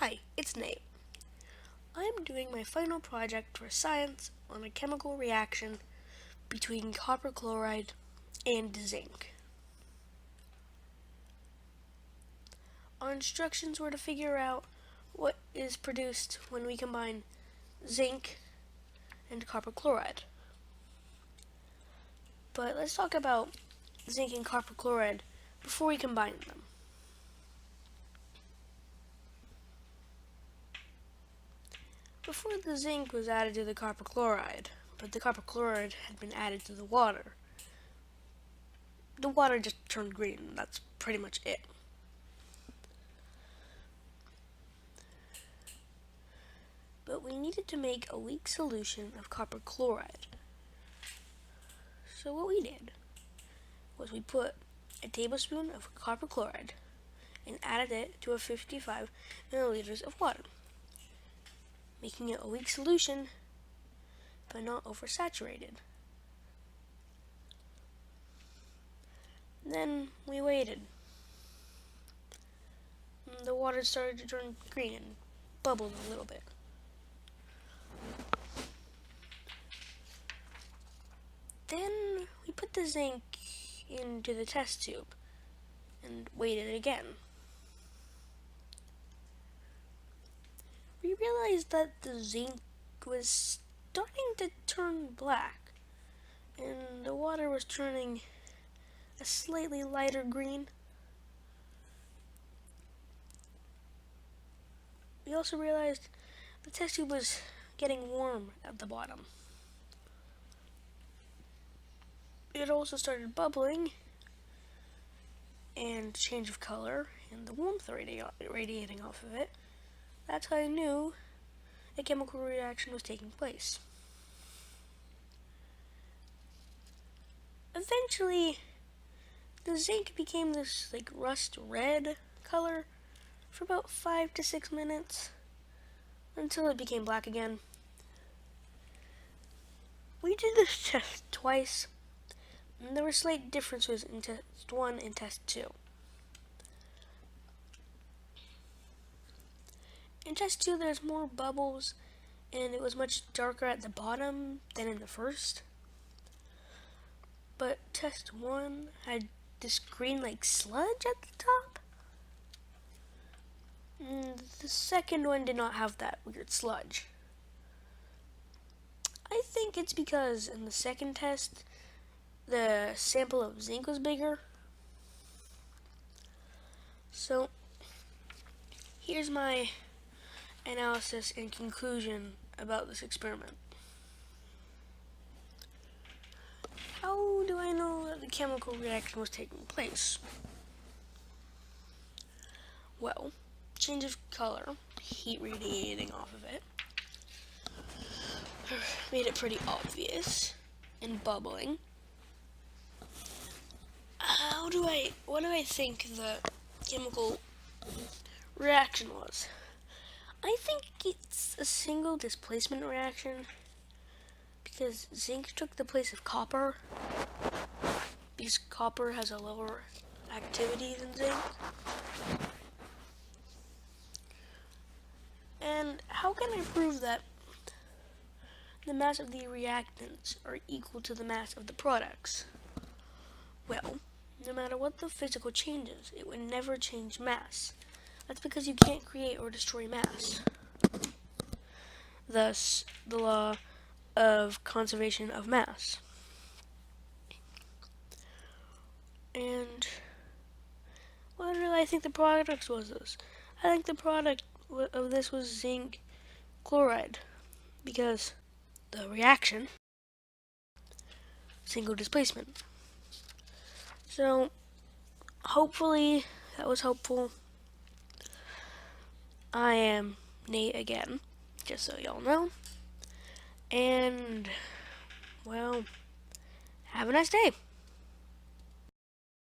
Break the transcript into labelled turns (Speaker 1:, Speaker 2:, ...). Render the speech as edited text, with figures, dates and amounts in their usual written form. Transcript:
Speaker 1: Hi, it's Nate. I'm doing my final project for science on a chemical reaction between copper chloride and zinc. Our instructions were to figure out what is produced when we combine zinc and copper chloride. But let's talk about zinc and copper chloride before we combine them. Before the zinc was added to the copper chloride, but the copper chloride had been added to the water just turned green. That's pretty much it. But we needed to make a weak solution of copper chloride. So what we did was we put a tablespoon of copper chloride and added it to a 55 milliliters of water, making it a weak solution but not oversaturated. Then we waited. The water started to turn green and bubbled a little bit. Then we put the zinc into the test tube and waited again. We realized that the zinc was starting to turn black and the water was turning a slightly lighter green. We also realized the test tube was getting warm at the bottom. It also started bubbling and change of color and the warmth radiating off of it. That's how I knew a chemical reaction was taking place. Eventually, the zinc became this rust red color for about 5 to 6 minutes until it became black again. We did this test twice, and there were slight differences in test 1 and test 2. In test 2, there's more bubbles, and it was much darker at the bottom than in the first. But test 1 had this green sludge at the top. And the second one did not have that weird sludge. I think it's because in the second test, the sample of zinc was bigger. So, here's my analysis and conclusion about this experiment. How do I know that the chemical reaction was taking place? Well, change of color, heat radiating off of it, made it pretty obvious, and bubbling. What do I think the chemical reaction was? I think it's a single displacement reaction because zinc took the place of copper because copper has a lower activity than zinc. And how can I prove that the mass of the reactants are equal to the mass of the products? Well, no matter what the physical changes, it would never change mass. That's because you can't create or destroy mass. Thus, the law of conservation of mass. And what do I think the product was this? I think the product of this was zinc chloride because the reaction, single displacement. So, hopefully that was helpful. I am Nate again, just so y'all know. And, well, have a nice day.